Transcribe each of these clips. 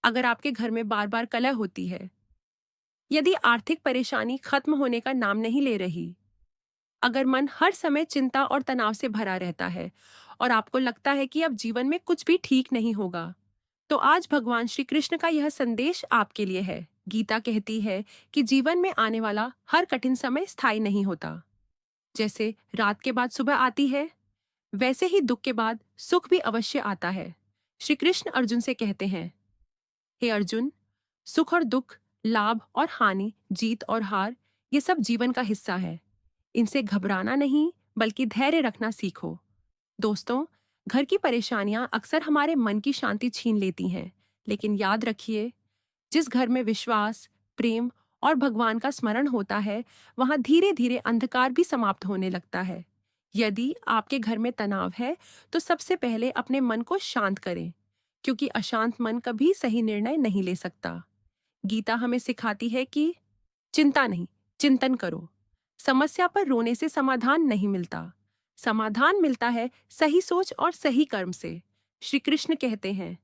अगर आपके घर में बार बार कलह होती है, यदि आर्थिक परेशानी खत्म होने का नाम नहीं ले रही, अगर मन हर समय चिंता और तनाव से भरा रहता है और आपको लगता है कि अब जीवन में कुछ भी ठीक नहीं होगा, तो आज भगवान श्री कृष्ण का यह संदेश आपके लिए है। गीता कहती है कि जीवन में आने वाला हर कठिन समय स्थायी नहीं होता। जैसे रात के बाद सुबह आती है, वैसे ही दुख के बाद सुख भी अवश्य आता है। श्री कृष्ण अर्जुन से कहते हैं, हे अर्जुन, सुख और दुख, लाभ और हानि, जीत और हार, ये सब जीवन का हिस्सा है। इनसे घबराना नहीं, बल्कि धैर्य रखना सीखो। दोस्तों, घर की परेशानियां अक्सर हमारे मन की शांति छीन लेती हैं, लेकिन याद रखिए, जिस घर में विश्वास, प्रेम और भगवान का स्मरण होता है, वहां धीरे धीरे अंधकार भी समाप्त होने लगता है। यदि आपके घर में तनाव है, तो सबसे पहले अपने मन को शांत करें, क्योंकि अशांत मन कभी सही निर्णय नहीं ले सकता। गीता हमें सिखाती है कि चिंता नहीं, चिंतन करो। समस्या पर रोने से समाधान नहीं मिलता। समाधान मिलता है सही सोच और सही कर्म से। श्री कृष्ण कहते हैं,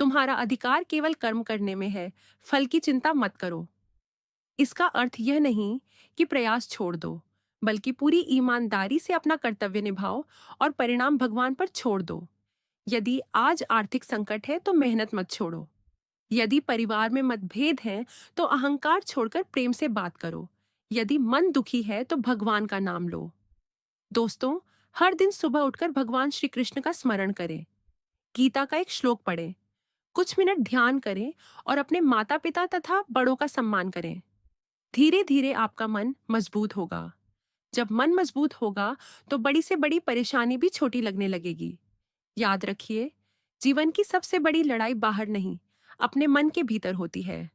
तुम्हारा अधिकार केवल कर्म करने में है, फल की चिंता मत करो। इसका अर्थ यह नहीं कि प्रयास छोड़ दो, बल्कि पूरी ईमानदारी से अपना कर्तव्य निभाओ और परिणाम भगवान पर छोड़ दो। यदि आज आर्थिक संकट है तो मेहनत मत छोड़ो। यदि परिवार में मतभेद हैं तो अहंकार छोड़कर प्रेम से बात करो। यदि मन दुखी है तो भगवान का नाम लो। दोस्तों, हर दिन सुबह उठकर भगवान श्री कृष्ण का स्मरण करें। गीता का एक श्लोक पढ़ें, कुछ मिनट ध्यान करें और अपने माता पिता तथा बड़ों का सम्मान करें। धीरे धीरे आपका मन मजबूत होगा। जब मन मजबूत होगा तो बड़ी से बड़ी परेशानी भी छोटी लगने लगेगी। याद रखिए, जीवन की सबसे बड़ी लड़ाई बाहर नहीं, अपने मन के भीतर होती है।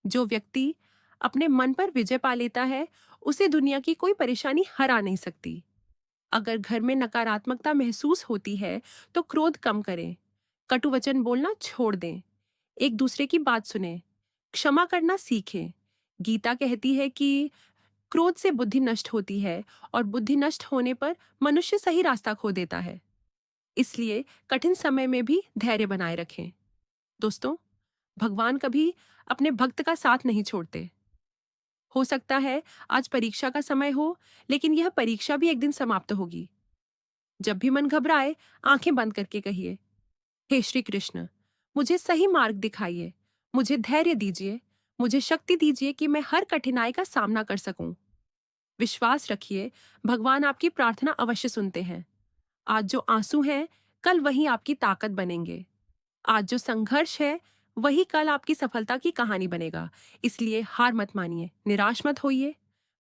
जो व्यक्ति अपने मन पर विजय पा लेता है, उसे दुनिया की कोई परेशानी हरा नहीं सकती। अगर घर में नकारात्मकता महसूस होती है, तो क्रोध कम करें, कटु वचन बोलना छोड़ दें, एक दूसरे की बात सुनें, क्षमा करना सीखें। गीता कहती है कि क्रोध से बुद्धि नष्ट होती है और बुद्धि नष्ट होने पर मनुष्य सही रास्ता खो देता है। इसलिए कठिन समय में भी धैर्य बनाए रखें। दोस्तों, भगवान कभी अपने भक्त का साथ नहीं छोड़ते। हो सकता है आज परीक्षा का समय हो, लेकिन यह परीक्षा भी एक दिन समाप्त होगी। जब भी मन घबराए, आंखें बंद करके कहिए, हे श्री कृष्ण, मुझे सही मार्ग दिखाइए, मुझे धैर्य दीजिए, मुझे शक्ति दीजिए कि मैं हर कठिनाई का सामना कर सकूं। विश्वास रखिए, भगवान आपकी प्रार्थना अवश्य सुनते हैं। आज जो आंसू हैं, कल वही आपकी ताकत बनेंगे। आज जो संघर्ष है, वही कल आपकी सफलता की कहानी बनेगा। इसलिए हार मत मानिए, निराश मत होइए,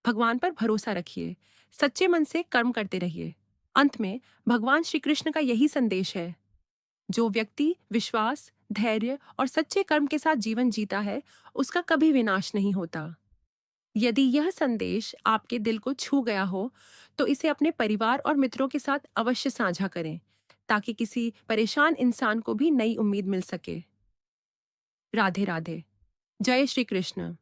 भगवान पर भरोसा रखिए, सच्चे मन से कर्म करते रहिए। अंत में भगवान श्री कृष्ण का यही संदेश है, जो व्यक्ति विश्वास, धैर्य और सच्चे कर्म के साथ जीवन जीता है, उसका कभी विनाश नहीं होता। यदि यह संदेश आपके दिल को छू गया हो, तो इसे अपने परिवार और मित्रों के साथ अवश्य साझा करें, ताकि किसी परेशान इंसान को भी नई उम्मीद मिल सके। राधे राधे। जय श्री कृष्ण।